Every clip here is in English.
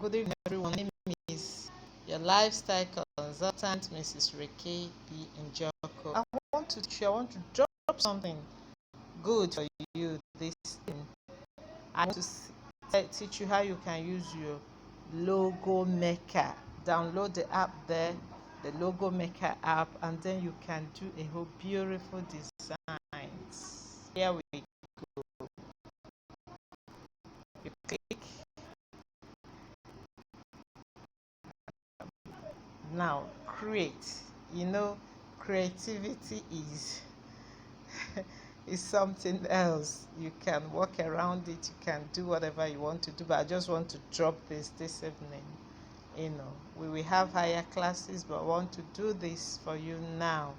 Good evening, everyone. My name is your lifestyle consultant, Mrs. Reke B. Njoko. I want to drop something good for you this evening. I want to teach you how you can use your logo maker. Download the app there, the logo maker app, and then you can do a whole beautiful designs. Here we you click now, create. You know, creativity is is something else. You can walk around it, you can do whatever you want to do, but I just want to drop this evening. You know, we will have higher classes, but I want to do this for you now.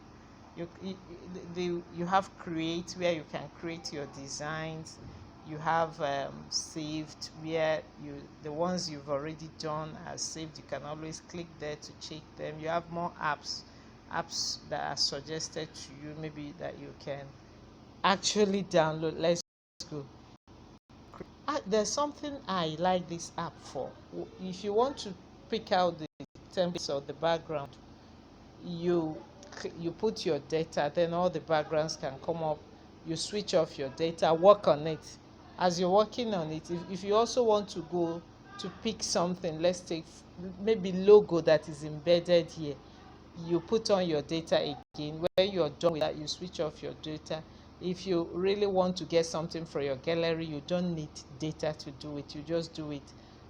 You have create, where you can create your designs. You have saved, where the ones you've already done are saved. You can always click there to check them. You have more apps that are suggested to you, maybe that you can actually download. Let's go. There's something I like this app for. If you want to pick out the templates or the background, you you put your data, then all the backgrounds can come up. You switch off your data, work on it. As you're working on it, if you also want to go to pick something, let's take maybe logo that is embedded here, you put on your data again. When you're done with that, you switch off your data. If you really want to get something for your gallery, you don't need data to do it, you just do it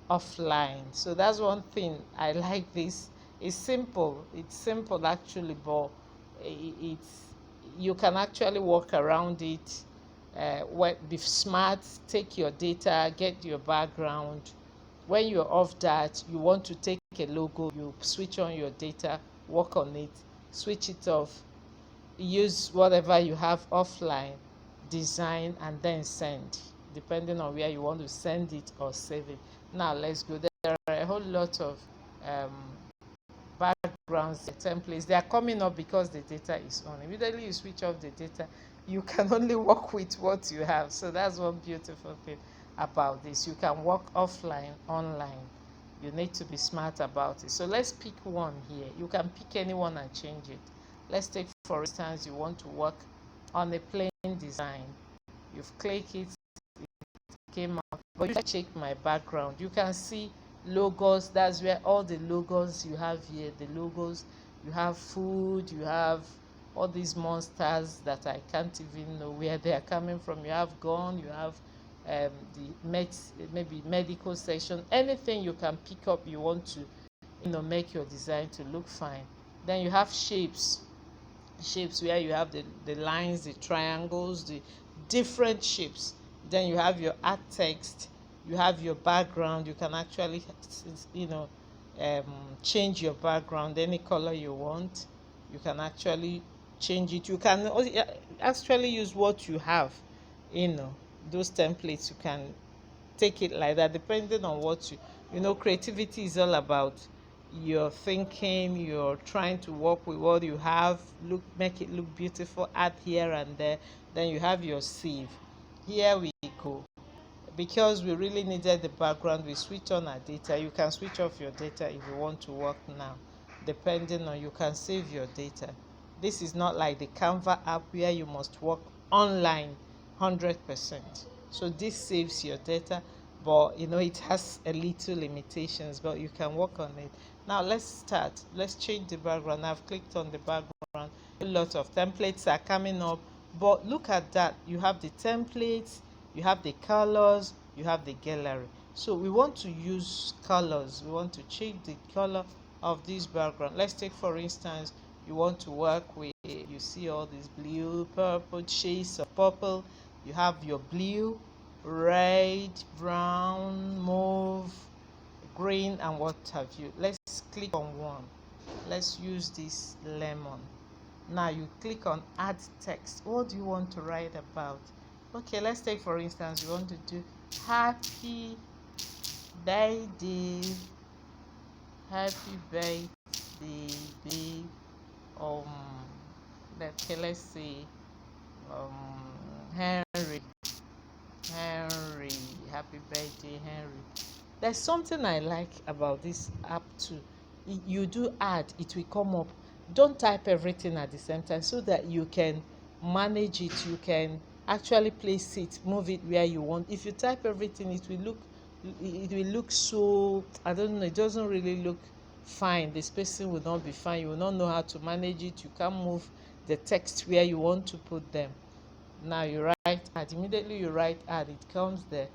offline. So that's one thing I like. This it's simple actually, but it's you can actually work around it. Be smart, take your data, get your background. When you're off that, you want to take a logo, you switch on your data, work on it, switch it off, use whatever you have offline, design, and then send, depending on where you want to send it or save it. Now let's go. There are a whole lot of um, backgrounds, the templates. They are coming up because the data is on. Immediately you switch off the data, you can only work with what you have. So that's one beautiful thing about this. You can work offline, online. You need to be smart about it. So let's pick one here. You can pick anyone and change it. Let's take, for instance, you want to work on a plain design. You've clicked it, came out, but you check my background, you can see logos. That's where all the logos you have here, the logos, you have food, you have all these monsters that I can't even know where they are coming from. You have gun, you have maybe medical section, anything you can pick up you want to make your design to look fine. Then you have shapes where you have the lines, the triangles, the different shapes. Then you have your art text, you have your background. You can actually you know um, change your background any color you want. You can actually change it. You can actually use what you have, you know those templates. You can take it like that, depending on what creativity is all about. You're thinking, you're trying to work with what you have, make it look beautiful, add here and there. Then you have your sieve. Here we go. Because we really needed the background, we switch on our data. You can switch off your data if you want to work now, depending on, you can save your data. This is not like the Canva app where you must work online 100%. So this saves your data, but it has a little limitations, but you can work on it. Now let's start. Let's change the background. I've clicked on the background. A lot of templates are coming up, but look at that. You have the templates, you have the colors, you have the gallery. So we want to use colors. We want to change the color of this background. Let's take, for instance, you want to work with, you see all these blue, purple, shades of purple. You have your blue, red, brown, mauve, green, and what have you. Let's click on one. Let's use this lemon. Now you click on add text. What do you want to write about? Okay, let's take, for instance, you want to do happy birthday, happy birthday, um let's see, Henry, happy birthday, Henry. There's something I like about this app too. You do add, it will come up. Don't type everything at the same time so that you can manage it. You can actually place it, move it where you want. If you type everything, it will look so, I don't know, it doesn't really look fine. The spacing will not be fine. You will not know how to manage it. You can't move the text where you want to put them. Now you write add, immediately you write add, it comes there.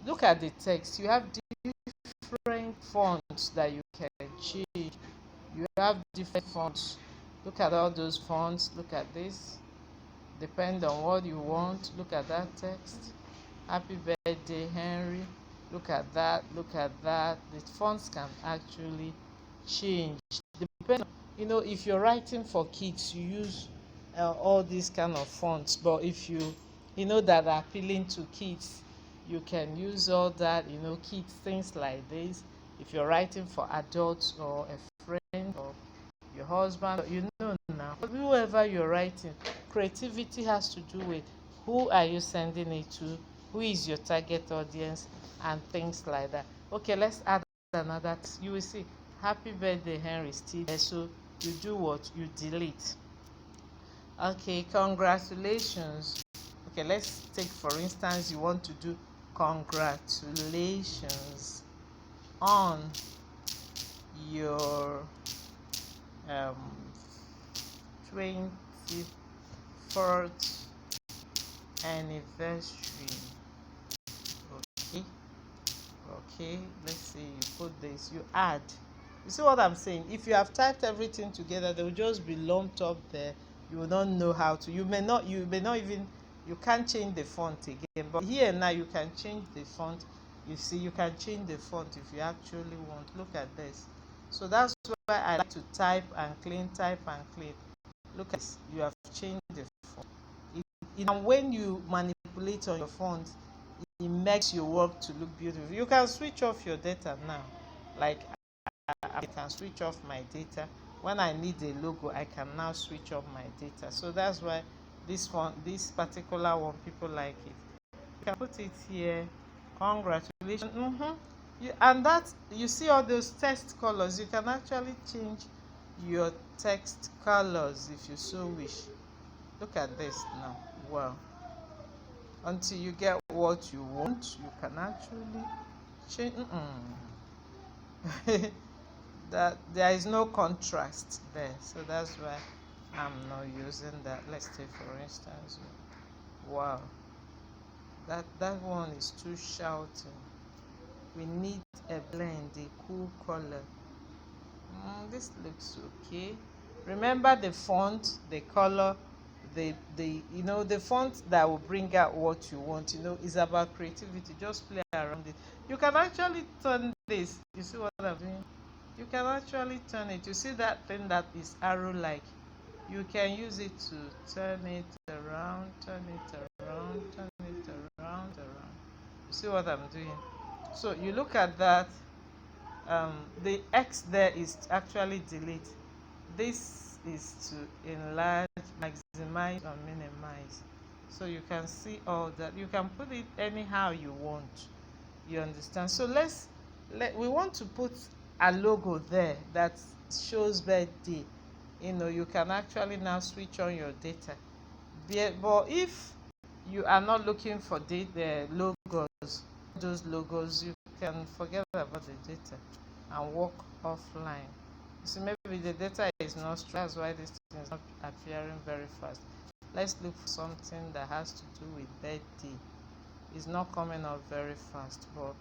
Look at the text. You have different fonts that you can change. You have different fonts. Look at all those fonts. Look at this. Depend on what you want. Look at that text. Happy birthday, Henry. Look at that. Look at that. The fonts can actually change. Depend on, if you're writing for kids, you use all these kind of fonts. But if that are appealing to kids, you can use all that, kids, things like this. If you're writing for adults or a friend or your husband, now, whoever you're writing, creativity has to do with who are you sending it to, who is your target audience, and things like that. Okay, let's add another. You will see happy birthday Henry still there, so you do what? You delete. Okay, congratulations. Okay, let's take for instance, you want to do congratulations on your 24th anniversary. Okay, let's see, you put this, you add. You see what I'm saying? If you have typed everything together, they will just be lumped up there. You will not know how to. You may not even, you can't change the font again. But here now you can change the font. You see, you can change the font if you actually want. Look at this. So that's why I like to type and clean, type and clean. Look at this. You have changed the font. And when you manipulate on your font, it makes your work to look beautiful. You can switch off your data now. Like I can switch off my data. When I need a logo, I can now switch off my data. So that's why this particular one, people like it. You can put it here. Congratulations. And that, you see all those text colors, you can actually change your text colors if you so wish. Look at this now. Wow. Until you get what you want, you can actually change. That there is no contrast there, so that's why I'm not using that. Let's take for instance, wow, that one is too shouting. We need a blend, a cool color. This looks okay. Remember the font, the color, the font that will bring out what you want, is about creativity. Just play around it. You can actually turn this. You see what I'm doing? You can actually turn it. You see that thing that is arrow like? You can use it to turn it around, turn it around, turn it around. You see what I'm doing? So you look at that. The X there is actually delete. This is to enlarge, maximize, or minimize. So you can see all that. You can put it anyhow you want. You understand? So we want to put a logo there that shows birthday. You can actually now switch on your data. But if you are not looking for the logos, those logos, you can forget about the data and work offline. So maybe the data is not strong, that's why this thing is not appearing very fast. Let's look for something that has to do with birthday. It's not coming up very fast, but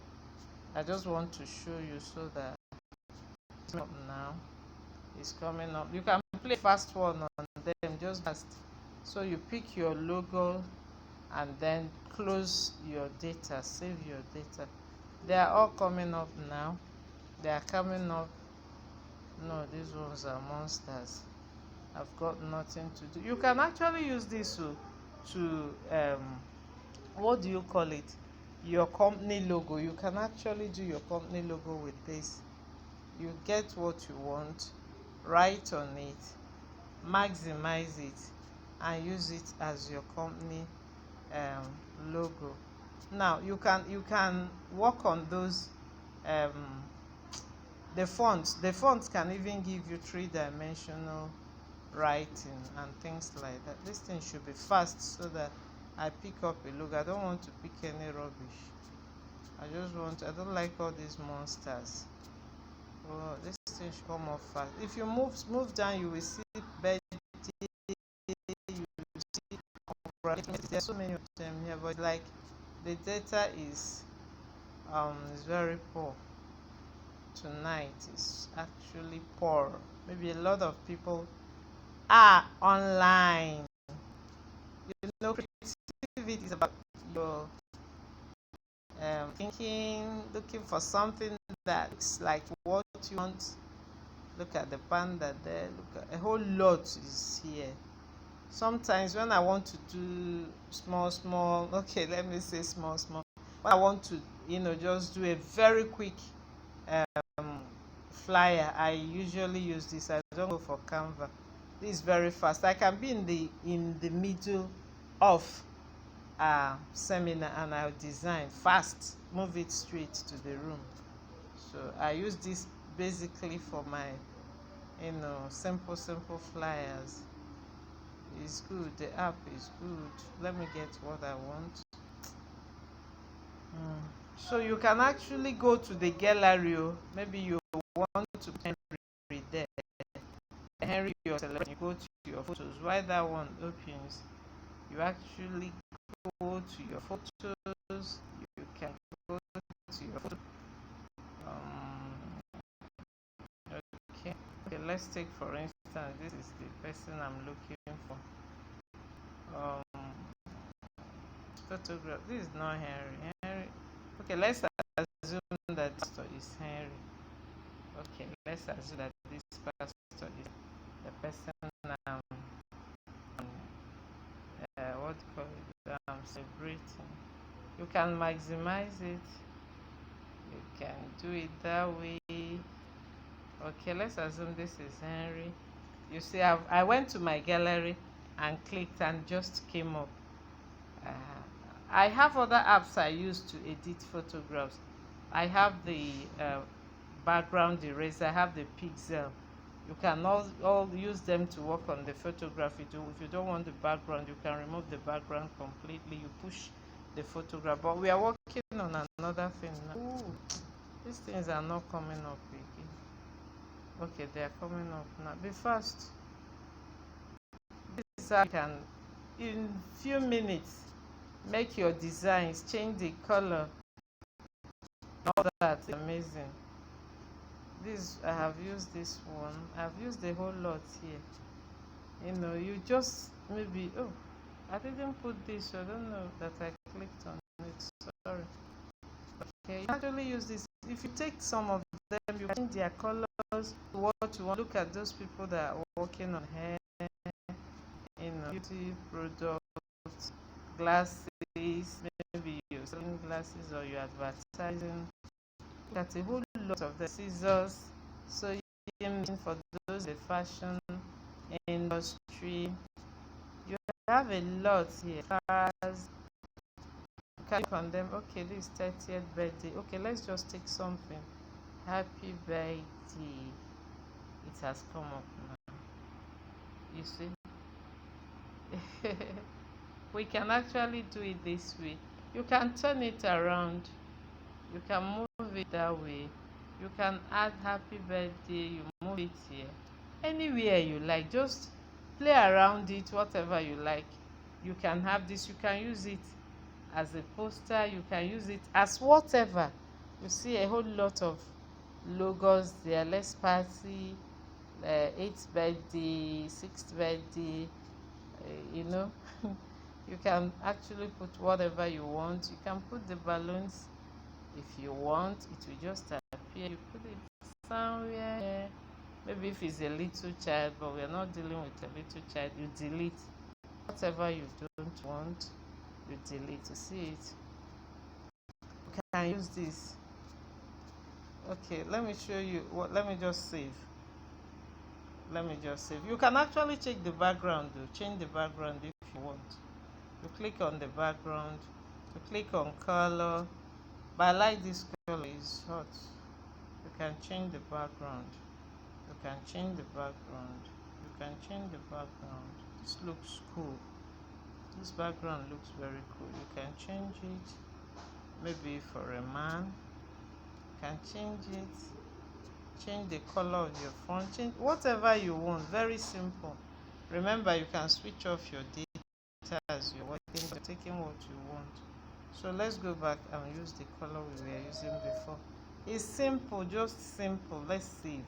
I just want to show you so that it's up now. It's coming up. You can play fast one on them, just fast. So you pick your logo and then close your data, save your data. They are all coming up now. They are coming up. No, these ones are monsters. I've got nothing to do. You can actually use this to what do you call it? Your company logo. You can actually do your company logo with this. You get what you want, write on it, maximize it, and use it as your company logo. Now you can work on those um the fonts can even give you three-dimensional writing and things like that. This thing should be fast so that I pick up a look. I don't want to pick any rubbish. I don't like all these monsters. Oh, this thing should come up fast. If you move down, you will see Betty, you will see there's so many of them here, but like the data is very poor tonight. It's actually poor. Maybe a lot of people are online. You know, creativity is about your thinking, looking for something that's like what you want. Look at the panda there. Look at a whole lot is here. Sometimes when I want to do small, okay, let me say small, when I want to, just do a very quick um, flyer, I usually use this. I don't go for Canva. This is very fast. I can be in the middle of seminar and I'll design fast, move it straight to the room. So I use this basically for my simple flyers. It's good. The app is good. Let me get what I want. So you can actually go to the gallery. Maybe you want to put Henry there. Henry, you go to your photos. While that one opens, you actually go to your photos. You can go to your photos. Okay, let's take for instance, this is the person I'm looking for. Photograph. This is not Henry. Okay, let's assume that this pastor is Henry. Okay, let's assume that this pastor is the person what do you call it? Celebrating. You can maximize it. You can do it that way. Okay, let's assume this is Henry. You see, I went to my gallery and clicked and just came up. I have other apps I use to edit photographs. I have the background eraser. I have the pixel. You can all use them to work on the photograph. If you don't want the background, you can remove the background completely. You push the photograph. But we are working on another thing now. Ooh, these things are not coming up again. Okay, they are coming up now. Be fast. This app can, in few minutes, make your designs, change the color, all that. Amazing. This, I have used this one. I've used a whole lot here. You just maybe, oh, I didn't put this, so I don't know that I clicked on it. Sorry. Okay, you actually use this. If you take some of them, you change their colors to what you want. Look at those people that are working on hair, beauty products, glasses. Maybe you're selling glasses or you're advertising. Look at a whole lot of the scissors. So for those in the fashion industry, you have a lot here. Cars, you can click on them. Okay, this is 30th birthday. Okay, let's just take something. Happy birthday. It has come up now. You see? We can actually do it this way. You can turn it around. You can move it that way. You can add happy birthday. You move it here. Anywhere you like. Just play around it, whatever you like. You can have this. You can use it as a poster. You can use it as whatever. You see a whole lot of logos there. Let's party, 8th birthday, 6th birthday. You can actually put whatever you want. You can put the balloons if you want. It will just appear. You put it somewhere. Maybe if it's a little child, but we're not dealing with a little child, you delete whatever you don't want. You delete to see it. You can use this. Okay, let me show you what. Let me just save. You can actually change the background though. Change the background if you want. You click on the background, you click on color, But I like this color, it's hot. You can change the background. You can change the background. You can change the background. This looks cool. This background looks very cool. You can change it. Maybe for a man, you can change it. Change the color of your phone. Change whatever you want. Very simple. Remember, you can switch off your data as you're working, you're taking what you want. So let's go back and use the color we were using before. It's simple, just simple. Let's save.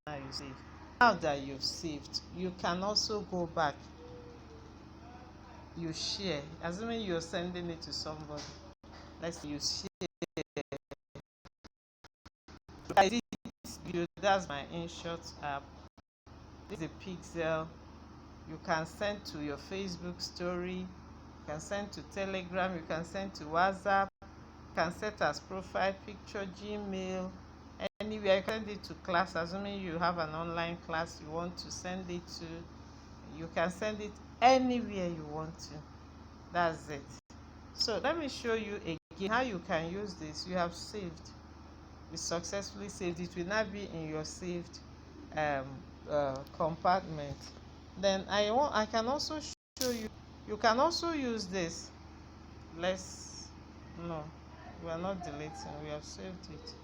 Now you save. Now that you've saved, you can also go back. You share, assuming you're sending it to somebody. Let's say you share. Like this video, that's my InShot app. This is a pixel. You can send to your Facebook story. You can send to Telegram. You can send to WhatsApp. You can set as profile picture, Gmail, anywhere. You can send it to class, assuming you have an online class you want to send it to. You can send it anywhere you want to. That's it. So let me show you again how you can use this. You have saved. You successfully saved. It will not be in your saved compartment. Then I can also show you. You can also use this. No, we are not deleting. We have saved it.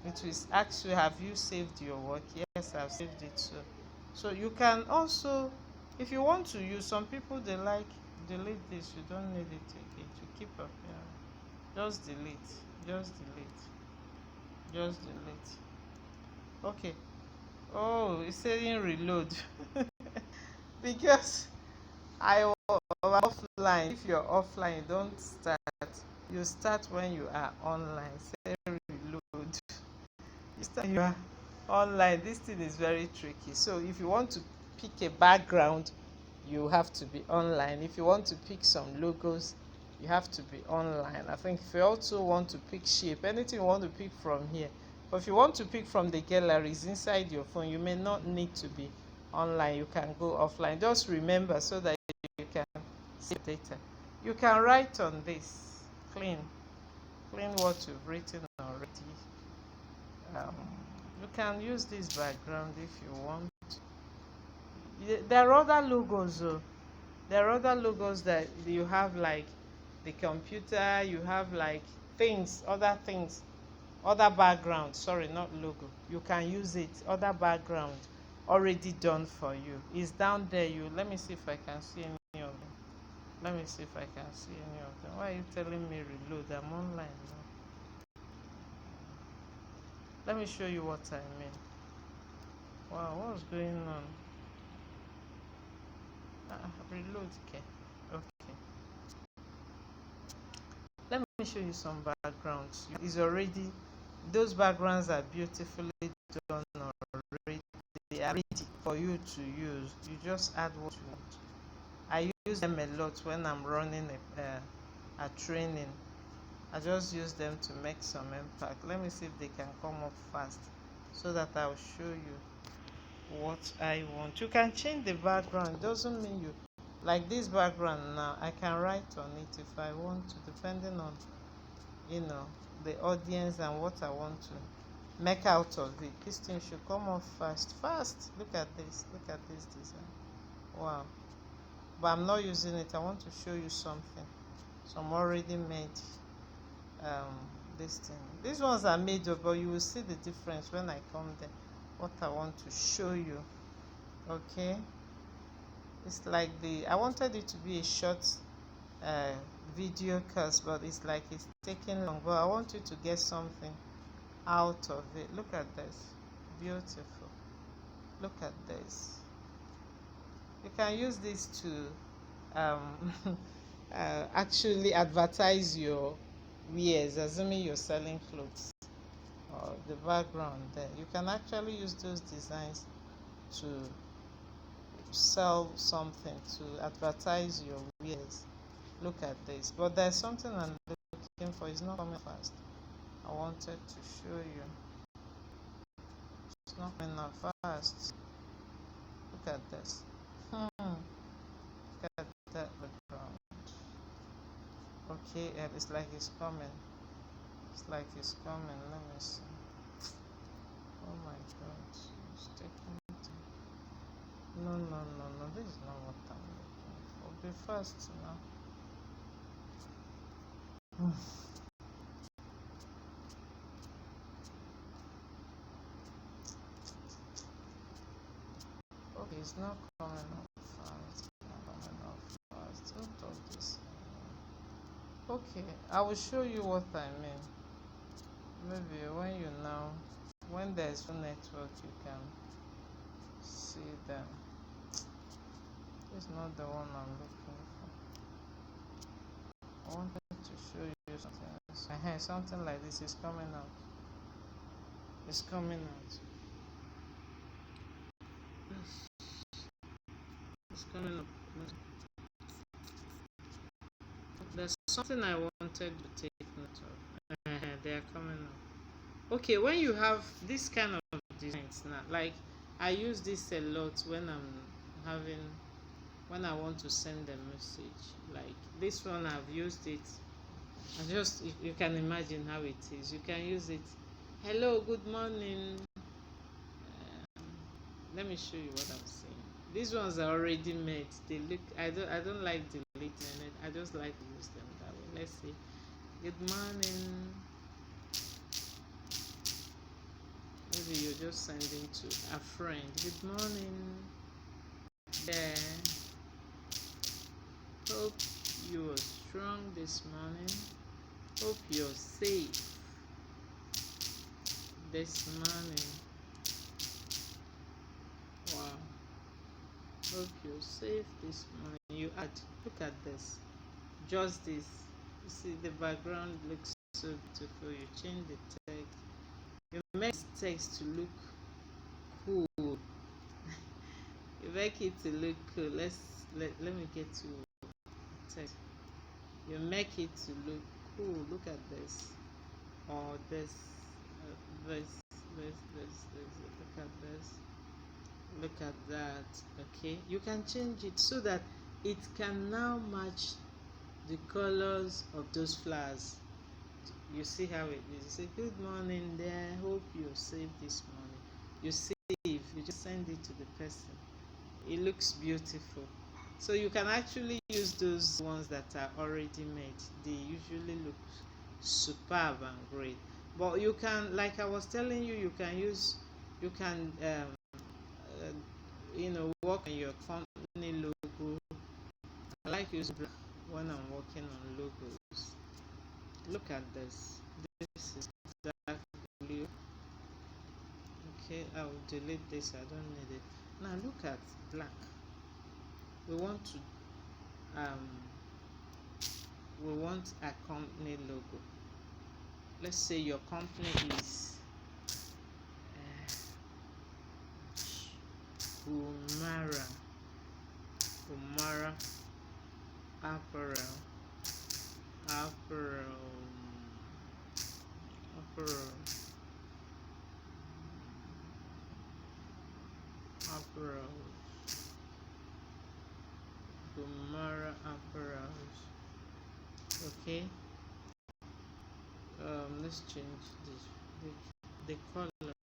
It will ask you, have you saved your work? Yes, I've saved it. So you can also, if you want to use, some people they like delete this. You don't need it again to keep up. Yeah. Just delete. Just delete. Just delete. Okay. Oh, it's saying reload. Because I was offline. If you're offline, you don't start. You start when you are online. Say reload. You start when you are online. This thing is very tricky. So if you want to pick a background, you have to be online. If you want to pick some logos, you have to be online. I think if you also want to pick shape, anything you want to pick from here. But if you want to pick from the galleries inside your phone, you may not need to be online. You can go offline. Just remember so that you can save data. You can write on this. Clean what you've written already. You can use this background if you want. There are other logos. There are other logos that you have, like the computer. You have like other things, other background. Sorry, not logo. You can use it. Other background already done for you. It's down there. Let me see if I can see any of them. Let me see if I can see any of them. Why are you telling me reload? I'm online now. Let me show you what I mean. Wow, what's going on? Reload. Okay. Let me show you some backgrounds. It's already, those backgrounds are beautifully done already. They are ready for you to use. You just add what you want. I use them a lot when I'm running a training. I just use them to make some impact. Let me see if they can come up fast so that I'll show you what I want. You can change the background. It doesn't mean you like this background now. I can write on it if I want to, depending on the audience and what I want to make out of it. This thing should come off fast. Look at this design. Wow. But I'm not using it. I want to show you something, some already made this thing. These ones are made up, but you will see the difference when I come there. What I want to show you. Okay, it's like I wanted it to be a short video course, but it's like it's taking long. But I want you to get something out of it. Look at this. Beautiful. Look at this. You can use this to actually advertise your wares, assuming you're selling clothes, or the background there. You can actually use those designs to sell something, to advertise your wares. Look at this. But there's something I'm looking for. It's not coming fast. I wanted to show you. It's not coming up fast. Look at this. Look at that background. Okay, and it's like it's coming. It's like it's coming. Let me see. Oh my god, it's taking time. No, no, no, no. This is not what I'm looking for. Be fast now. Okay, it's not coming up fast. Not coming up fast. What of this? Okay, I will show you what I mean. Maybe when there's full network, you can see them. It's not the one I'm looking for. I wanted to show you something else. Something like this is coming out. It's coming out. It's coming up. There's something I wanted to take note of. They are coming up. Okay, when you have this kind of designs now, like I use this a lot having when I want to send a message. Like this one, I've used it. I just you can imagine how it is. You can use it. Hello, good morning. Let me show you what I'm saying. These ones are already made. They look. I don't like deleting it. I just like to use them that way. Let's see. Good morning. Maybe you're just sending to a friend. Good morning. Yeah. Hope you are strong this morning. Hope you're safe this morning. Wow. Hope you're safe this morning. You add, look at this. Just this. You see, the background looks so beautiful. You change the text. You make the text to look cool. You make it to look cool. Let me get to text. You make it to look cool. Look at this. Or this. This. Look at this. Look at that. Okay, you can change it so that it can now match the colors of those flowers. You see how it is. You say good morning there, hope you're safe this morning. You save, you just send it to the person. It looks beautiful. So you can actually use those ones that are already made. They usually look superb and great. But you can, like I was telling you, you can work on your company logo. I like using black when I'm working on logos. Look at this. This is dark blue. Okay, I will delete this. I don't need it. Now look at black. We want to um we want a company logo. Let's say your company is Gumara apparel apparel apparel apparel Gumara apparels. Okay, let's change the color.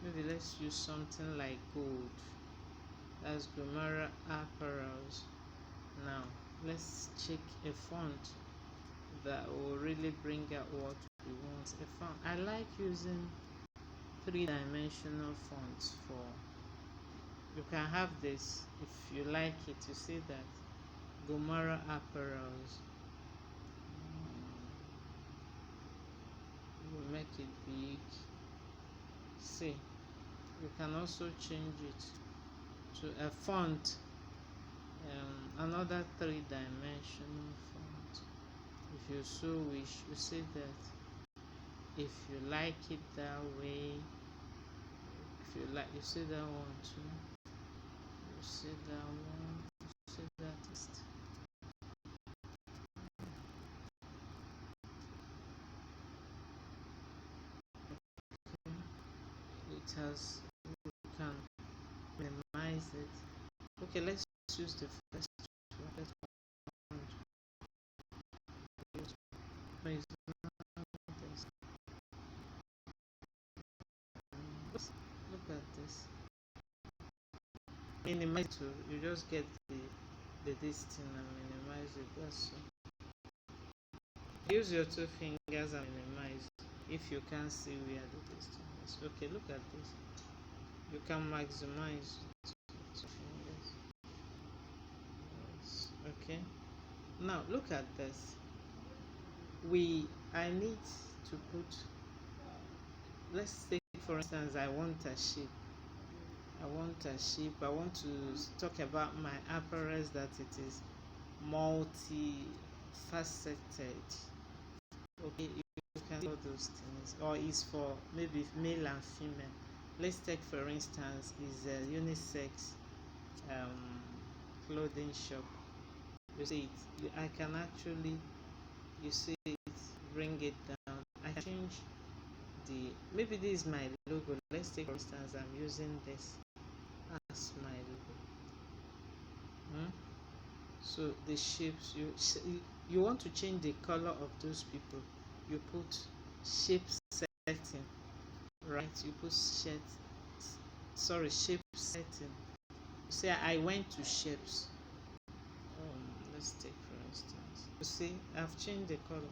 Maybe let's use something like gold. That's Gumara apparels. Now let's check a font that will really bring out what we want. A font, I like using three-dimensional fonts. For you can have this if you like it. You see that Gomara apparels. You make it big. See, you can also change it to a font, another three-dimensional font if you so wish. You see that if you like it that way, if you like, you see that one too. You see that one. You see that text. It has. You can minimize it. Okay, let's choose the first one. at this. Minimize to you just get the this thing and minimize it. That's all. Use your two fingers and minimize if you can't see where the distance is. Okay, look at this. You can maximize it with two fingers. Yes. Okay. Now look at this. I need to put, let's take for instance, I want a shape. I want to talk about my apparel, that it is multi-faceted. Okay, you can see all those things, or is for maybe male and female. Let's take for instance is a unisex um, clothing shop. You see it, I can actually, you see it, bring it down. I can change the, maybe this is my logo. Let's take for instance I'm using this as my logo. So the shapes, you want to change the color of those people, you put shape setting, right? You put shape setting. Say I went to shapes. Let's take for instance, you see I've changed the color.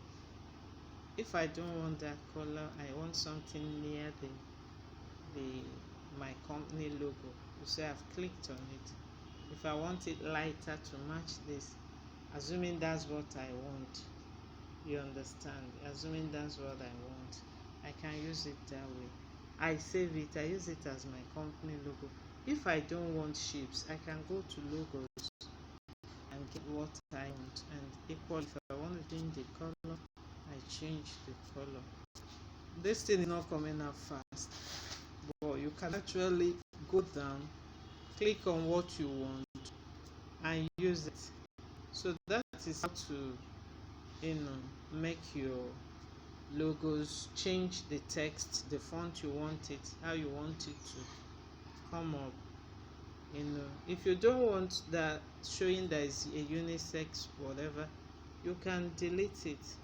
If I don't want that color, I want something near the my company logo. You see I've clicked on it. If I want it lighter to match this, assuming that's what I want, you understand, assuming that's what I want, I can use it that way. I save it, I use it as my company logo. If I don't want shapes, I can go to logos and get what I want, and equally if I want to change the color, I change the color. This thing is not coming up fast, but you can actually go down, click on what you want and use it. So that is how to, make your logos, change the text, the font you want it, how you want it to come up. If you don't want that showing that is a unisex whatever, you can delete it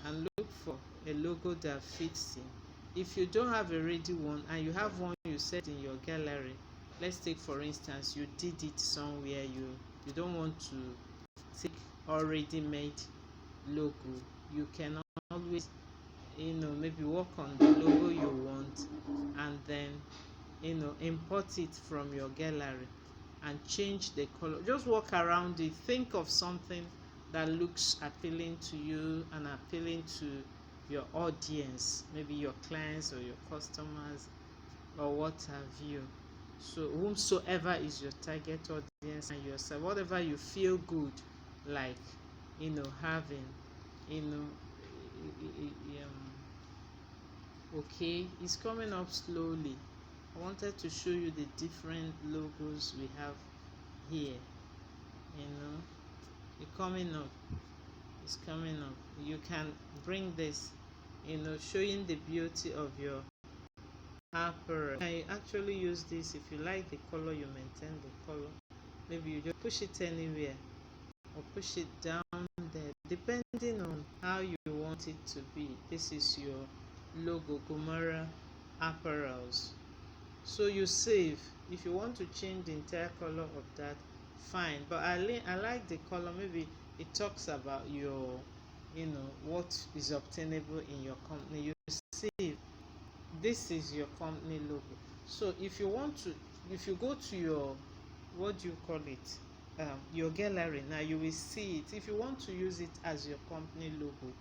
and look for a logo that fits in. If you don't have a ready one and you have one you set in your gallery, let's take for instance you did it somewhere, you don't want to take already made logo, you can always, maybe work on the logo you want and then, import it from your gallery and change the color. Just walk around it, think of something that looks appealing to you and appealing to your audience, maybe your clients or your customers or what have you. So whomsoever is your target audience and yourself, whatever you feel good like, having, okay, it's coming up slowly. I wanted to show you the different logos we have here. It's coming up, it's coming up. You can bring this, showing the beauty of your apparel. I actually use this. If you like the color, you maintain the color. Maybe you just push it anywhere or push it down there, depending on how you want it to be. This is your logo, Gomara Apparels. So you save. If you want to change the entire color of that, fine, but I like the color. Maybe it talks about your, what is obtainable in your company. You save. This is your company logo. So if you want to, if you go to your, what do you call it, your gallery, now you will see it. If you want to use it as your company logo,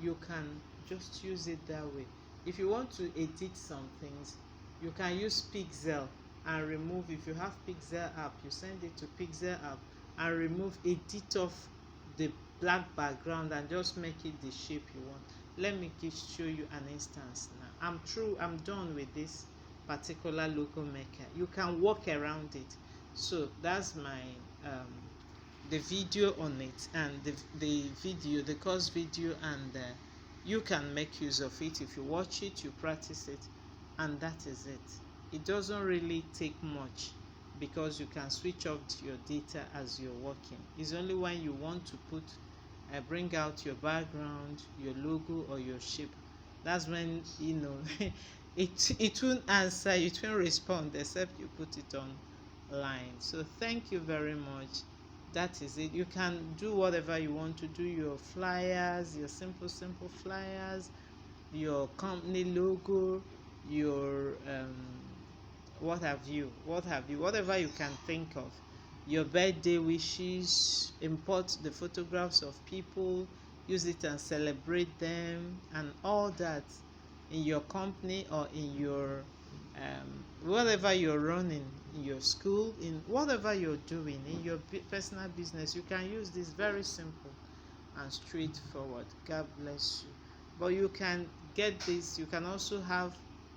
you can just use it that way. If you want to edit some things, you can use Pixel and remove. If you have Pixel app, you send it to Pixel app and remove, edit off the black background and just make it the shape you want. Let me show you an instance now. I'm done with this particular logo maker. You can walk around it. So that's my the video on it, and the course video, and you can make use of it. If you watch it, you practice it, and that is it. It doesn't really take much because you can switch off your data as you're working. It's only when you want to put bring out your background, your logo or your shape, that's when it won't answer, it won't respond except you put it online. So thank you very much. That is it. You can do whatever you want to do, your flyers, your simple flyers, your company logo, your whatever you can think of, your birthday wishes, import the photographs of people, use it and celebrate them and all that in your company or in your whatever you're running, in your school, in whatever you're doing, in your personal business. You can use this, very simple and straightforward. God bless you. But you can get this, you can also have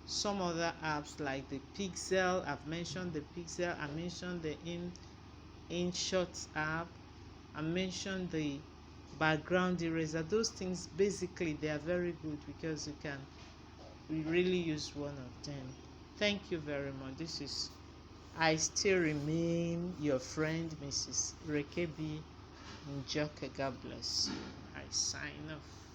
some other apps like the Pixel. I've mentioned the Pixel, I mentioned the InShots app, I mentioned the background eraser. Those things, basically they are very good because you can really use one of them. Thank you very much. This is, I still remain your friend, Mrs. Reke B. Njoka. God bless you. I sign off.